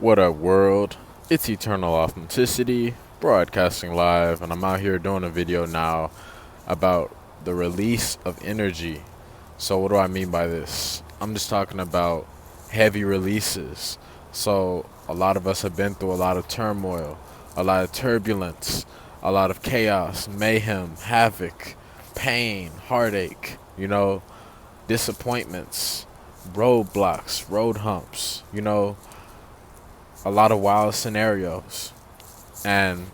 What up, world? It's Eternal Authenticity, broadcasting live, and I'm out here doing a video now about the release of energy. So, what do I mean by this? I'm just talking about heavy releases. So, a lot of us have been through a lot of turmoil, a lot of turbulence, a lot of chaos, mayhem, havoc, pain, heartache, disappointments, roadblocks, road humps, a lot of wild scenarios, and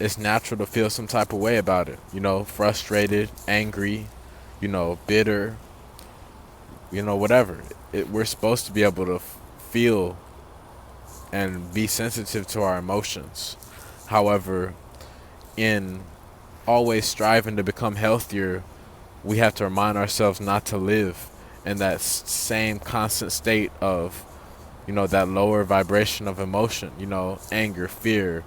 it's natural to feel some type of way about it, frustrated, angry, bitter, whatever. We're supposed to be able to feel and be sensitive to our emotions. However, in always striving to become healthier, we have to remind ourselves not to live in that same constant state of that lower vibration of emotion, anger, fear,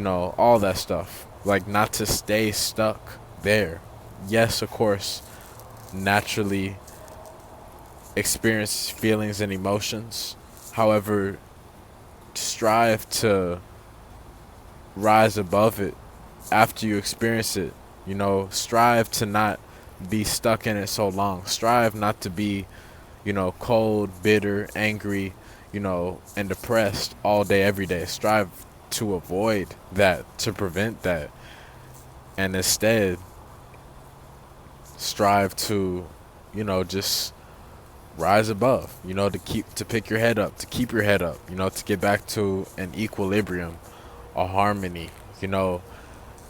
all that stuff. Like, not to stay stuck there. Yes, of course, naturally experience feelings and emotions. However, strive to rise above it after you experience it. Strive to not be stuck in it so long. Strive not to be, cold, bitter, angry, and depressed all day, every day. Strive to avoid that, to prevent that. And instead, strive to, just rise above, to pick your head up, to keep your head up, to get back to an equilibrium, a harmony,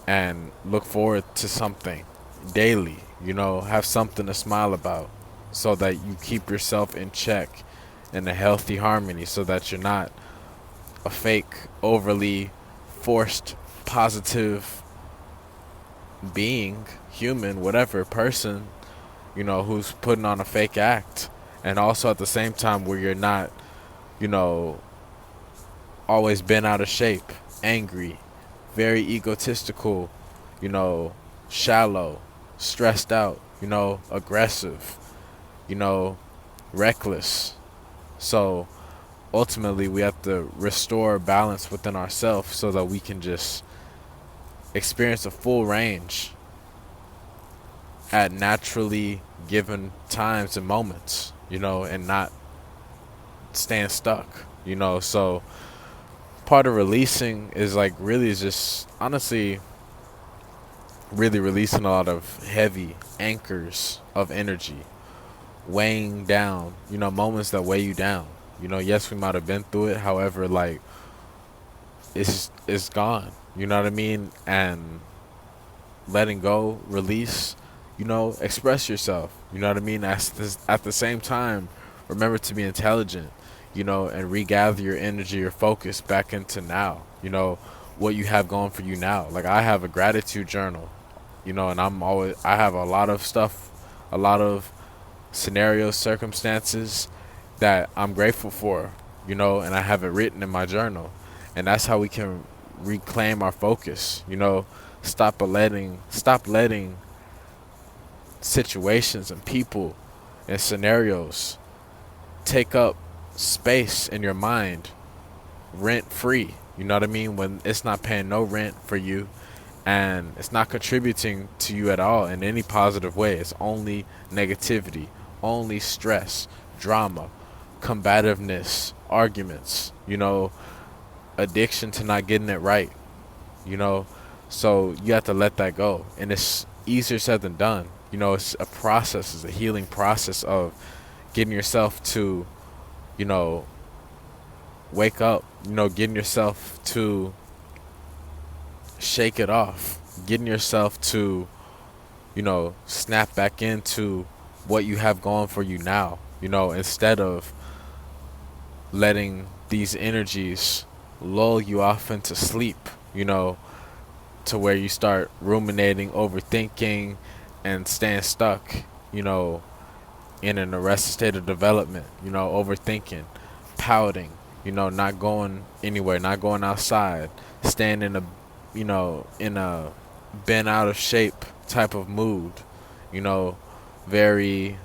and look forward to something daily, have something to smile about so that you keep yourself in check in a healthy harmony, so that you're not a fake, overly forced, positive being, human, whatever, person, who's putting on a fake act. And also at the same time where you're not, always bent out of shape, angry, very egotistical, shallow, stressed out, aggressive, reckless. So ultimately, we have to restore balance within ourselves so that we can just experience a full range at naturally given times and moments, and not staying stuck, So part of releasing is like really just honestly really releasing a lot of heavy anchors of energy, weighing down, moments that weigh you down. Yes, we might have been through it. However, like, it's gone. You know what I mean? And letting go, release, express yourself. You know what I mean? At the same time, remember to be intelligent, and regather your energy, your focus back into now. What you have going for you now. Like, I have a gratitude journal, and I have a lot of stuff, a lot of scenarios, circumstances that I'm grateful for, and I have it written in my journal. And that's how we can reclaim our focus, stop letting situations and people and scenarios take up space in your mind rent free. You know what I mean? When it's not paying no rent for you and it's not contributing to you at all in any positive way. It's only negativity, only stress, drama, combativeness, arguments, addiction to not getting it right, So you have to let that go. And it's easier said than done. It's a process, it's a healing process of getting yourself to, wake up, getting yourself to shake it off, getting yourself to, snap back into what you have going for you now, instead of letting these energies lull you off into sleep, to where you start ruminating, overthinking, and staying stuck, in an arrested state of development, overthinking, pouting, not going anywhere, not going outside, staying in a bent out of shape type of mood, very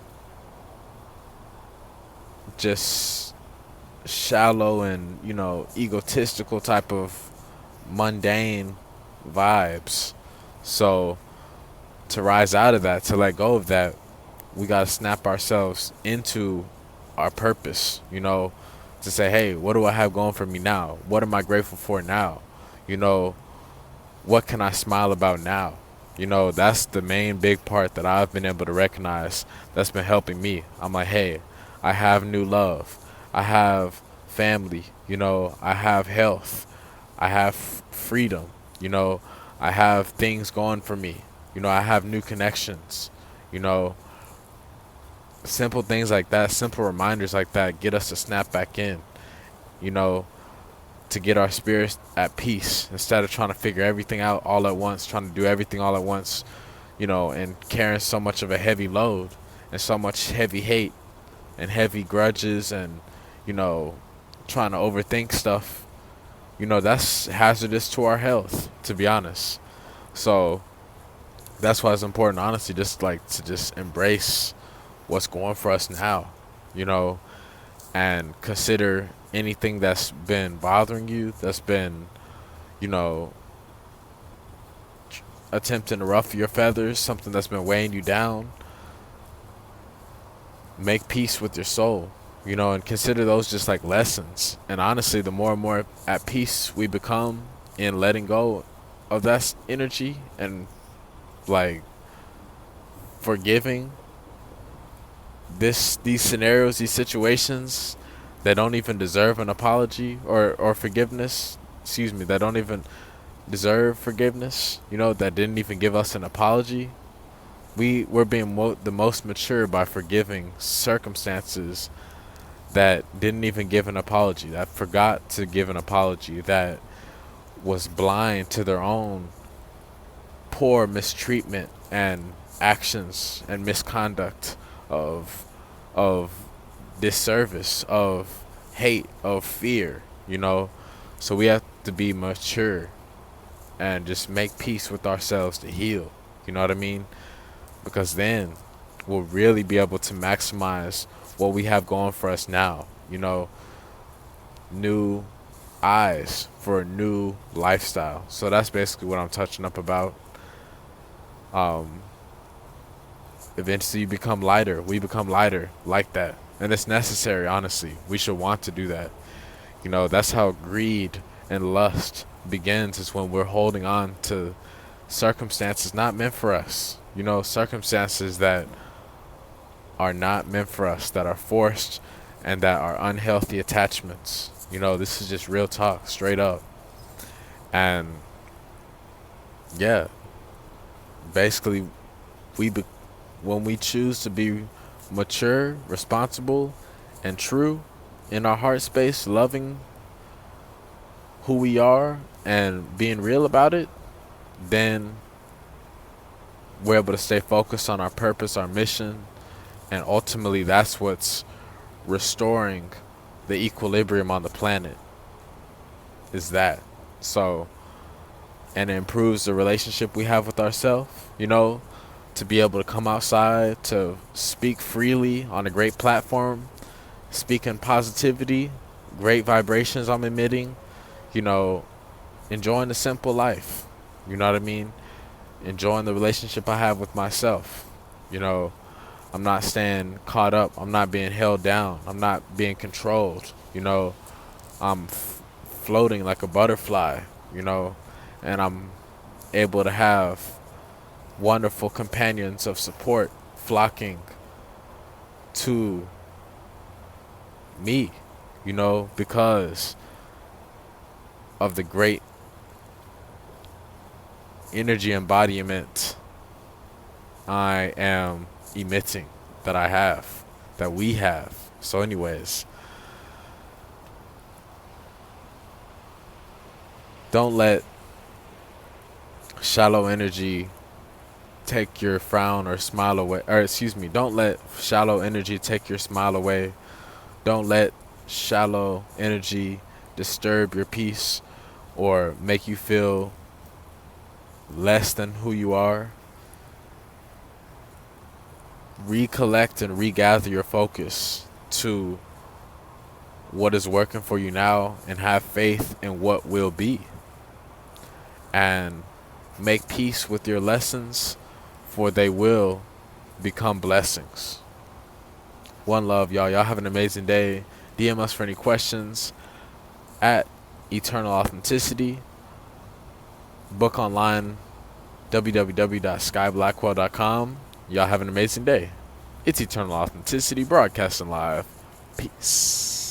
just shallow and, egotistical type of mundane vibes. So to rise out of that, to let go of that, we got to snap ourselves into our purpose, to say, hey, what do I have going for me now? What am I grateful for now? You know, what can I smile about now? That's the main big part that I've been able to recognize that's been helping me. I'm like, hey, I have new love. I have family. I have health. I have freedom. I have things going for me. I have new connections. You know, simple things like that, simple reminders like that get us to snap back in, you know, to get our spirits at peace instead of trying to figure everything out all at once, trying to do everything all at once, and carrying so much of a heavy load and so much heavy hate and heavy grudges and, trying to overthink stuff. That's hazardous to our health, to be honest. So that's why it's important, honestly, just like to just embrace what's going for us now, you know, and consider anything that's been bothering you, that's been, you know, attempting to ruffle your feathers, something that's been weighing you down. Make peace with your soul, and consider those just like lessons. And honestly, the more and more at peace we become in letting go of that energy and like forgiving these scenarios, these situations that don't even deserve an apology or forgiveness, excuse me, that don't even deserve forgiveness, that didn't even give us an apology. We're being the most mature by forgiving circumstances that didn't even give an apology, that forgot to give an apology, that was blind to their own poor mistreatment and actions and misconduct of disservice, of hate, of fear, So we have to be mature and just make peace with ourselves to heal. You know what I mean? Because then we'll really be able to maximize what we have going for us now. New eyes for a new lifestyle. So that's basically what I'm touching up about. Eventually you become lighter. We become lighter like that. And it's necessary, honestly. We should want to do that. That's how greed and lust begins, is when we're holding on to circumstances not meant for us. Circumstances that are not meant for us, that are forced and that are unhealthy attachments. This is just real talk, straight up. And yeah, basically when we choose to be mature, responsible, and true in our heart space, loving who we are and being real about it, then we're able to stay focused on our purpose, our mission, and ultimately that's what's restoring the equilibrium on the planet, is that. So, and it improves the relationship we have with ourselves, to be able to come outside, to speak freely on a great platform, speaking positivity, great vibrations I'm emitting, enjoying the simple life, you know what I mean? Enjoying the relationship I have with myself. I'm not staying caught up. I'm not being held down. I'm not being controlled. I'm floating like a butterfly, and I'm able to have wonderful companions of support flocking to me, because of the great energy embodiment I am emitting, that we have. So anyways, don't let shallow energy take your frown or smile away, or excuse me, don't let shallow energy take your smile away. Don't let shallow energy disturb your peace or make you feel less than who you are. Recollect and regather your focus to what is working for you now and have faith in what will be. And make peace with your lessons, for they will become blessings. One love, y'all. Y'all have an amazing day. DM us for any questions at Eternal Authenticity. Book online, www.skyblackwell.com. Y'all have an amazing day. It's Eternal Authenticity, broadcasting live. Peace.